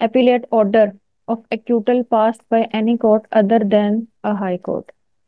appellate order of acquittal passed by any court other than a high court।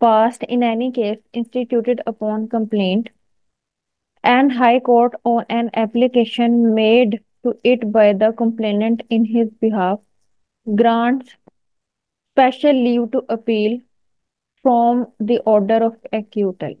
passed in any case instituted upon complaint and high court on an application made to it by the complainant in his behalf grants special leave to appeal from the order of acquittal।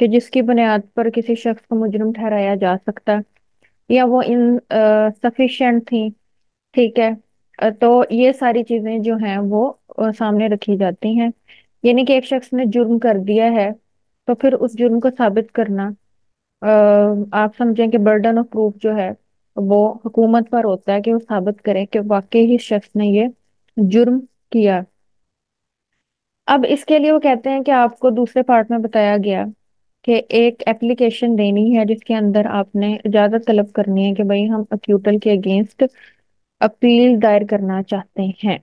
کہ جس کی بنیاد پر کسی شخص کو مجرم ٹھہرایا جا سکتا یا وہ ان سفیشینٹ تھی، ٹھیک ہے۔ تو یہ ساری چیزیں جو ہیں وہ سامنے رکھی جاتی ہیں، یعنی کہ ایک شخص نے جرم کر دیا ہے تو پھر اس جرم کو ثابت کرنا، آپ سمجھیں کہ برڈن آف پروف جو ہے وہ حکومت پر ہوتا ہے کہ وہ ثابت کرے کہ واقعی ہی شخص نے یہ جرم کیا۔ اب اس کے لیے وہ کہتے ہیں کہ آپ کو دوسرے پارٹ میں بتایا گیا کہ ایک اپلیکیشن دینی ہے جس کے اندر آپ نے اجازت طلب کرنی ہے کہ بھئی ہم اکیوٹل کے اگینسٹ اپیل دائر کرنا چاہتے ہیں۔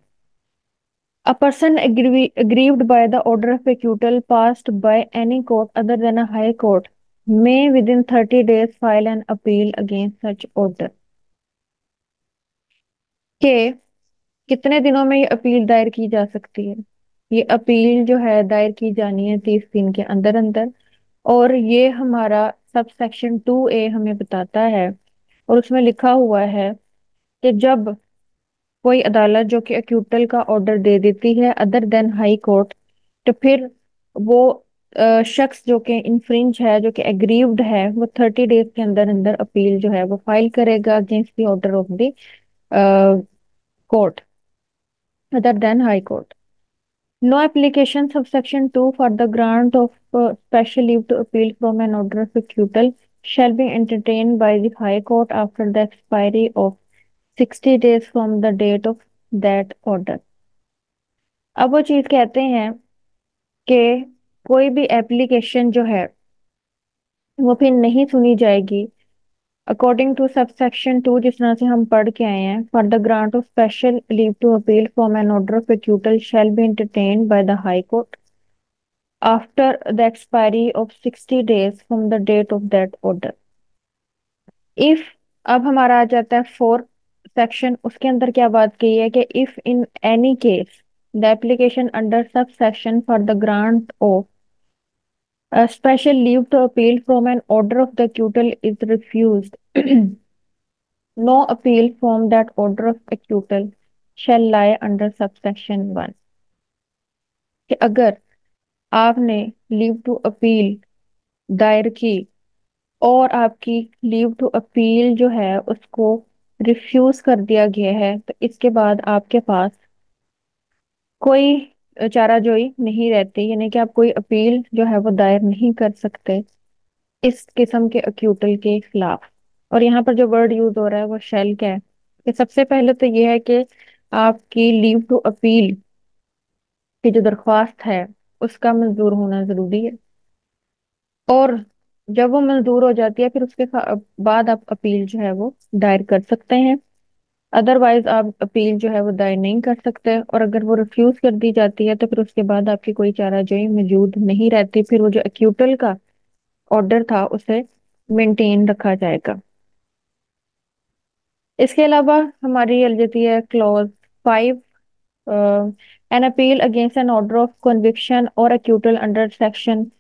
A person aggrieved by the order of acquittal passed by any court other than a high court may within 30 days file an appeal against such order۔ کہ کتنے دنوں میں یہ اپیل دائر کی جا سکتی ہے؟ یہ اپیل جو ہے دائر کی جانی ہے 30 دن کے اندر اندر، اور یہ ہمارا سب سیکشن 2A ہمیں بتاتا ہے، اور اس میں لکھا ہوا ہے کہ جب کوئی عدالت جو کہ اکیوٹل کا آرڈر دے دیتی ہے ادر دین ہائی کورٹ، تو پھر وہ شخص جو کہ انفرنج ہے، جو کہ اگریوڈ ہے، وہ 30 ڈیز کے اندر اندر اپیل جو ہے وہ فائل کرے گا against the order of the court other than high court. No application subsection 2 for the grant of special leave to appeal from an order of acquittal shall be entertained by the High Court after the expiry of 60 days from the date of that order۔ اب وہ چیز کہتے ہیں کہ کوئی بھی application جو ہے وہ پھر نہیں سنی جائے گی اکارڈنگ ٹو سب سیکشن 2، جس طرح سے ہم پڑھ کے آئے ہیں، for the grant of special leave to appeal from an order of acquittal shall be entertained by the High Court after the expiry of 60 days from the date of that order۔ if اب ہمارا آ جاتا ہے 4 section, اس کے اندر کیا بات کی ہے کہ if in any case the application under subsection for the grant of a special leave to appeal from an order of the acquittal is refused no appeal from that order of acquittal shall lie under subsection 1۔ کہ اگر آپ نے لیو to appeal دائر کی اور آپ کی لیو to appeal جو ہے اس کو ریفیوز کر دیا گیا ہے، تو اس کے بعد آپ کے پاس کوئی چارہ جوئی نہیں رہتی، یعنی کہ آپ کوئی اپیل جو ہے وہ دائر نہیں کر سکتے اس قسم کے اکیوٹل کے خلاف۔ اور یہاں پر جو ورڈ یوز ہو رہا ہے وہ شیل کا ہے، کہ سب سے پہلے تو یہ ہے کہ آپ کی لیو ٹو اپیل کی جو درخواست ہے اس کا منظور ہونا ضروری ہے، اور جب وہ منظور ہو جاتی ہے پھر اس کے بعد آپ اپیل جو ہے وہ دائر کر سکتے ہیں، ادروائز آپ اپیل جو ہے وہ دائر نہیں کر سکتے، اور اگر وہ ریفیوز کر دی جاتی ہے تو پھر اس کے بعد آپ کی کوئی چارہ جوئی موجود نہیں رہتی، پھر وہ جو اکیوٹل کا آرڈر تھا اسے مینٹین رکھا جائے گا۔ اس کے علاوہ ہماری آ جاتی ہے close 5، an appeal against an order of conviction or acquittal under section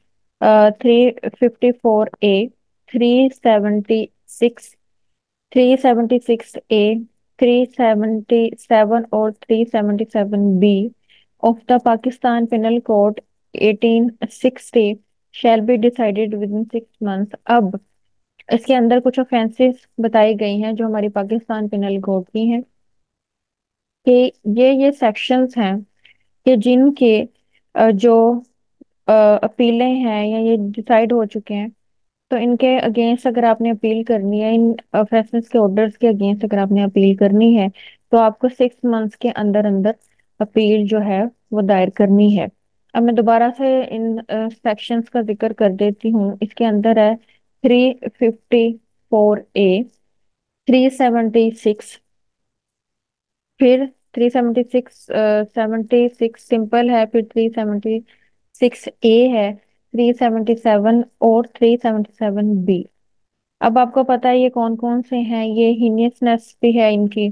354A 376 376A 377 اور 377B of the Pakistan Penal Code 1860 shall be decided within 6 months۔ اب اس کے اندر کچھ offenses بتائی گئی ہیں جو ہماری پاکستان پینل کوڈ کی ہیں، کہ یہ سیکشنز ہیں کہ جن کے جو اپیلیں ہیں یا یہ ڈیسائیڈ ہو چکے ہیں، تو ان کے اگینسٹ اگر آپ نے اپیل کرنی ہے، ان فیصلز کے آرڈرز کے اگینسٹ اگر آپ نے اپیل کرنی ہے تو آپ کو 6 منتھس کے اندر اندر اپیل جو ہے وہ دائر کرنی ہے۔ اب میں دوبارہ سے ان سیکشنز کا ذکر کر دیتی ہوں۔ اس کے اندر ہے 354A 376، پھر 376 76 سمپل ہے، پھر 376A ہے، 377 اور 377B۔ اب آپ کو پتا ہے یہ کون کون سے ہیں، یہ ہینیسنس بھی ہے ان کی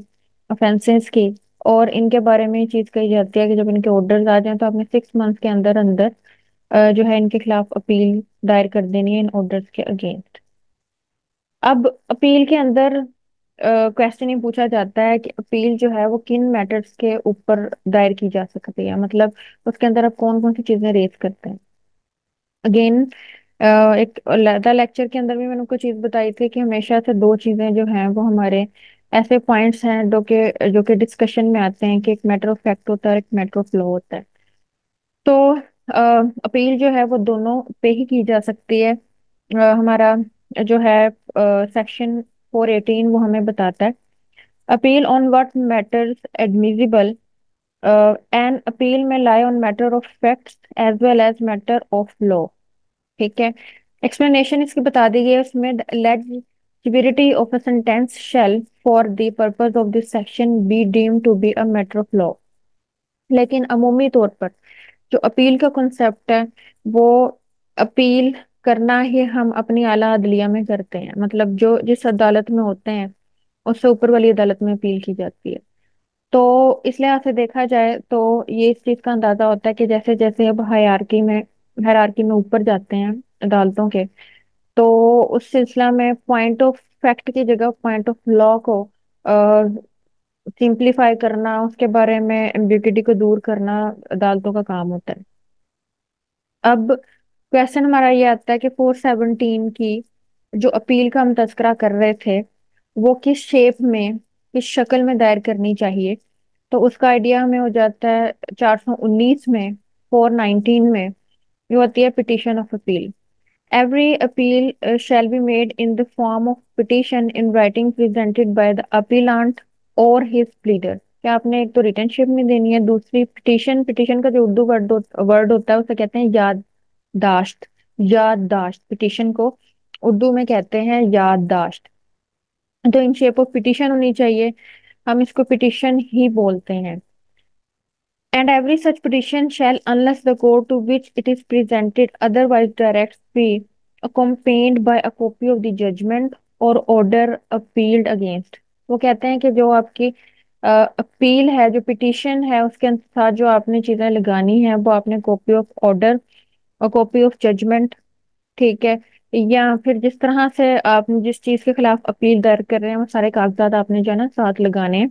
offenses کی، اور ان کے بارے میں یہ چیز کہی جاتی ہے کہ جب ان کے آرڈرز آ جائیں تو آپ نے 6 منتھس کے اندر اندر جو ہے ان کے خلاف اپیل دائر کر دینی ہے ان آرڈرز کے اگینسٹ۔ اب اپیل کے اندر کویسچن یہ پوچھا جاتا ہے کہ اپیل جو ہے وہ کن میٹرز کے اوپر دائر کی جا سکتی ہے، مطلب اس کے اندر آپ کون کون سی چیزیں ریز کرتے ہیں۔ اگین ایک علیحدہ لیکچر کے اندر بھی میں نے کو چیز بتائی تھی کہ ہمیشہ سے دو چیزیں جو ہیں وہ ہمارے ایسے پوائنٹس ہیں جو کہ ڈسکشن میں آتے ہیں کہ ایک میٹر آف فیکٹ ہوتا ہے اور ایک میٹر آف فلو ہوتا ہے. تو اپیل جو ہے وہ دونوں پہ ہی کی جا سکتی ہے. ہمارا جو ہے سیکشن 418 وہ ہمیں بتاتا ہے appeal on what matters admissible. An appeal may lie on matter of facts as well as matter of law. ٹھیک ہے. ایکسپلینیشن اس کی بتا دی گئی ہے اس میں legibility of a sentence shall for the purpose of this section be deemed to be a matter of law. لیکن عمومی طور پر جو اپیل کا کنسپٹ ہے وہ اپیل کرنا ہی ہم اپنی اعلیٰ عدلیہ میں کرتے ہیں. مطلب جو جس عدالت میں ہوتے ہیں اس سے اوپر والی عدالت میں اپیل کی جاتی ہے. تو اس لحاظ سے دیکھا جائے تو یہ اس چیز کا اندازہ ہوتا ہے کہ جیسے جیسے اب ہائرارکی میں اوپر جاتے ہیں عدالتوں کے تو اس سلسلہ میں پوائنٹ آف فیکٹ کی جگہ پوائنٹ آف لا کو سمپلیفائی کرنا اس کے بارے میں ایمبیگوٹی کو دور کرنا عدالتوں کا کام ہوتا ہے. اب کوشچن ہمارا یہ آتا ہے کہ 417 کی جو اپیل کا ہم تذکرہ کر رہے تھے وہ کس شیپ میں کس شکل میں دائر کرنی چاہیے. تو اس کا آئیڈیا ہمیں ہو جاتا ہے 419 میں 419 میں یہ ہوتی ہے petition of appeal. Every appeal shall be made in the form of petition in writing presented by the appellant or his pleader. کیا آپ نے ایک تو ریٹن شپ میں دینی ہے دوسری پٹیشن کا جو اردو ورڈ ہوتا ہے اسے کہتے ہیں یاد داشت پٹیشن کو اردو میں کہتے ہیں یاد داشت. تو ان شیپ آف پٹیشن ہونی چاہیے ہم اس کو پٹیشن ہی بولتے ہیں. And every such petition shall, unless the court to which it is presented otherwise directs, be accompanied by a copy of the judgment or order appealed against. وہ کہتے ہیں کہ جو آپ کی اپیل ہے جو پٹیشن ہے اس کے ساتھ جو آپ نے چیزیں لگانی ہیں وہ آپ نے کاپی آف آرڈر اور کاپی آف ججمنٹ. ٹھیک ہے. یا پھر جس طرح سے آپ جس چیز کے خلاف اپیل دائر کر رہے ہیں وہ سارے کاغذات آپ نے جو ہے نا ساتھ لگانے ہیں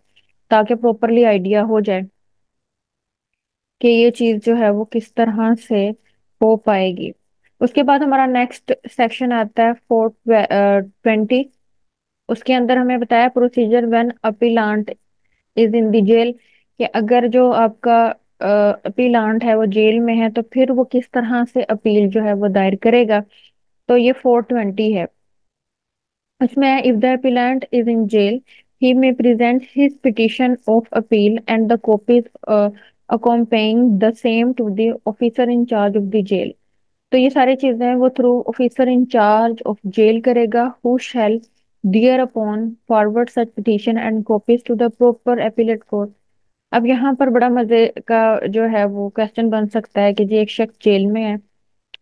تاکہ پروپرلی آئیڈیا ہو جائے کہ یہ چیز جو ہے وہ کس طرح سے ہو پائے گی. اس کے بعد ہمارا نیکسٹ سیکشن آتا ہے 420. اس کے اندر ہمیں بتایا procedure when appellant is in the jail کہ اگر جو آپ کا اپیلانٹ ہے وہ جیل میں ہے تو پھر وہ کس طرح سے اپیل جو ہے وہ دائر کرے گا. تو یہ 420 ہے. اس میں if the appellant is in jail he may present his petition of appeal and the copies accompanying the same to the officer in charge of the jail. تو یہ ساری چیزیں وہ through officer in charge of jail کرے گا who shall thereupon forward such petition and copies to the proper appellate court. اب یہاں پر بڑا مزے کا جو ہے وہ کوشچن بن سکتا ہے کہ جی ایک شخص جیل میں ہے.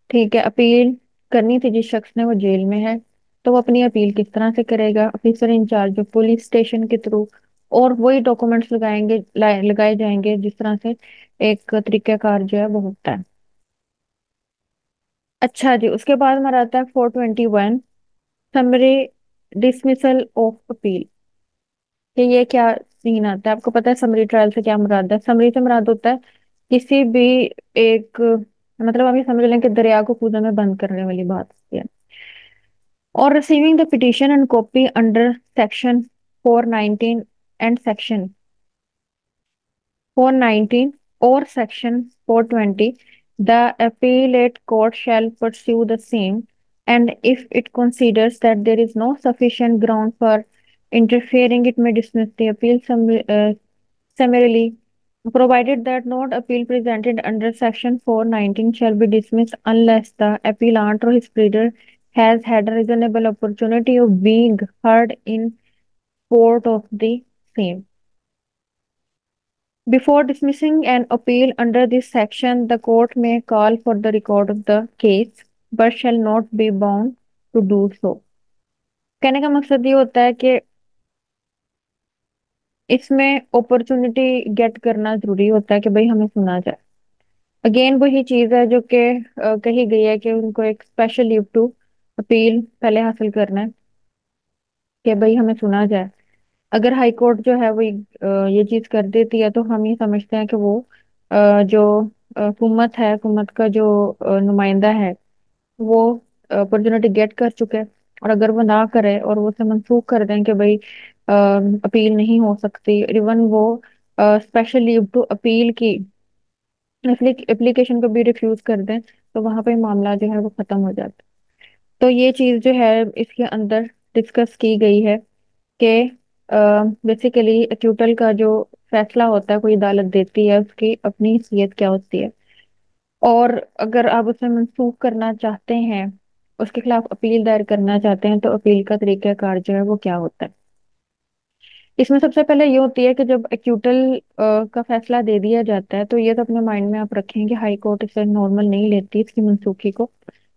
ٹھیک ہے. اپیل کرنی تھی جس شخص نے وہ جیل میں ہے تو وہ اپنی اپیل کس طرح سے کرے گا آفیسر انچارج جو پولیس اسٹیشن کے تھرو اور وہی ڈاکومنٹس لگائے جائیں گے جس طرح سے ایک طریقہ کار جو ہے وہ ہوتا ہے. اچھا جی. اس کے بعد ہمارا آتا ہے 421 سمری ڈسمسل آف اپیل کہ یہ کیا سین آتا ہے. آپ کو پتا ہے سمری ٹرائل سے کیا مراد ہے. سمری سے مراد ہوتا ہے کسی بھی ایک مطلب ہم یہ سمجھ لیں کہ دریا کو کودنے میں بند کرنے والی بات ہوتی ہے. اور receiving the petition and copy under section 419 and section 419 or section 420 the appellate court shall pursue the same and if it considers that there is no sufficient ground for interfering it may dismiss the appeal summarily provided that not appeal presented under section 419 shall be dismissed unless the appellant or his pleader has had a reasonable opportunity of being heard in court of the same. Before dismissing an appeal under this section, the court may call for the record of the case, but shall not be bound to do so. کہنے کا مقصد یہ ہوتا ہے کہ اس میں opportunity get کرنا ضروری ہوتا ہے کہ بھئی ہمیں سنا جائے. اگین وہی چیز ہے جو کہ کہی گئی ہے کہ ان کو ایک اسپیشل لیو ٹو اپیل پہلے حاصل کرنا ہے کہ بھئی ہمیں سنا جائے. اگر ہائی کورٹ جو ہے وہ یہ چیز کر دیتی ہے تو ہم یہ سمجھتے ہیں کہ وہ جو حکومت ہے حکومت کا جو نمائندہ ہے وہ اپرچونٹی گیٹ کر چکے، اور اگر وہ نہ کرے اور وہ اسے منسوخ کر دیں کہ بھائی اپیل نہیں ہو سکتی، ایون وہ اسپیشل لیو ٹو اپیل کی اپلیکیشن کو بھی ریفیوز کر دیں، تو وہاں پہ معاملہ جو ہے وہ ختم ہو جاتا ہے۔ تو یہ چیز جو ہے اس کے اندر ڈسکس کی گئی ہے کہ بیسیکلی ایکیوٹل کا جو فیصلہ ہوتا ہے کوئی عدالت دیتی ہے، اس کی اپنی حیثیت کیا ہوتی ہے، اور اگر آپ اسے منسوخ کرنا چاہتے ہیں، اس کے خلاف اپیل دائر کرنا چاہتے ہیں، تو اپیل کا طریقہ کار جو ہے وہ کیا ہوتا ہے۔ اس میں سب سے پہلے یہ ہوتی ہے کہ جب ایکیوٹل کا فیصلہ دے دیا جاتا ہے، تو یہ تو اپنے مائنڈ میں آپ رکھیں کہ ہائی کورٹ اسے نارمل نہیں لیتی اس کی منسوخی کو،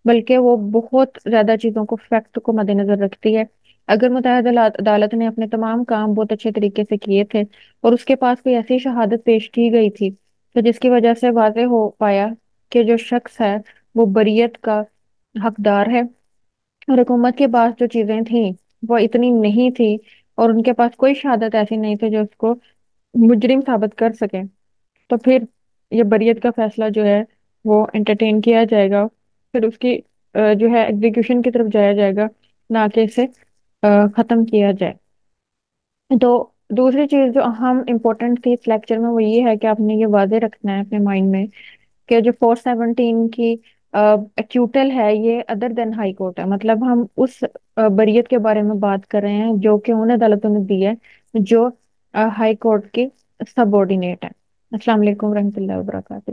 بلکہ وہ بہت زیادہ چیزوں کو، فیکٹ کو مد نظر رکھتی ہے۔ اگر متحدہ عدالت نے اپنے تمام کام بہت اچھے طریقے سے کیے تھے، اور اس کے پاس کوئی ایسی شہادت پیش کی گئی تھی تو جس کی وجہ سے واضح ہو پایا کہ جو شخص ہے وہ بریت کا حقدار ہے، اور حکومت کے پاس جو چیزیں تھیں وہ اتنی نہیں تھی، اور ان کے پاس کوئی شہادت ایسی نہیں تھی جو اس کو مجرم ثابت کر سکے، تو پھر یہ بریت کا فیصلہ جو ہے وہ انٹرٹین کیا جائے گا، پھر اس کی جو ہے ایگزیکیوشن کی طرف جایا جائے گا، نہ کہ اسے ختم کیا جائے۔ تو دوسری چیز جو اہم امپورٹنٹ تھی اس لیکچر میں وہ یہ ہے کہ آپ نے یہ واضح رکھنا ہے اپنے مائنڈ میں کہ جو 417 کی ایکیوٹل ہے یہ ادر دین ہائی کورٹ ہے، مطلب ہم اس بریت کے بارے میں بات کر رہے ہیں جو کہ ان عدالتوں نے دی ہے جو ہائی کورٹ کی سب آرڈینیٹ ہے۔ السلام علیکم ورحمۃ اللہ وبرکاتہ۔